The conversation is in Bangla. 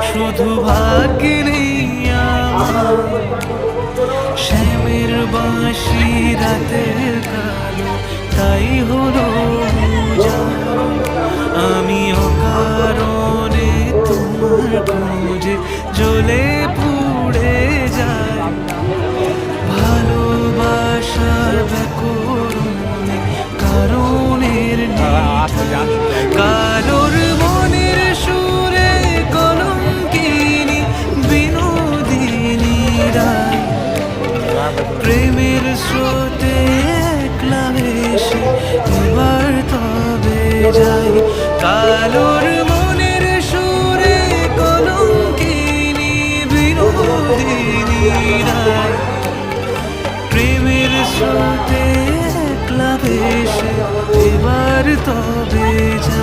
শুধু ভাগ্যে নেই আমার। শ্যামের বাঁশি রাতের কালো, তাই হলো উজাড়। আমি অকারণে তোমার খোঁজে জ্বলে পুড়ে যাই। ভালোবাসার ব্যাকরণে কারণের নিঠাই, কালোর মনের সুরে কলঙ্কিনী বিনোদিনী রায়। প্রেমের স্রোতে একলা ভেসে এবার তবে যাই। কালোর মনের সুরে কলঙ্কিনী বিনোদিনী রায়। প্রেমের স্রোতে একলা ভেসে এবার তবে যাই।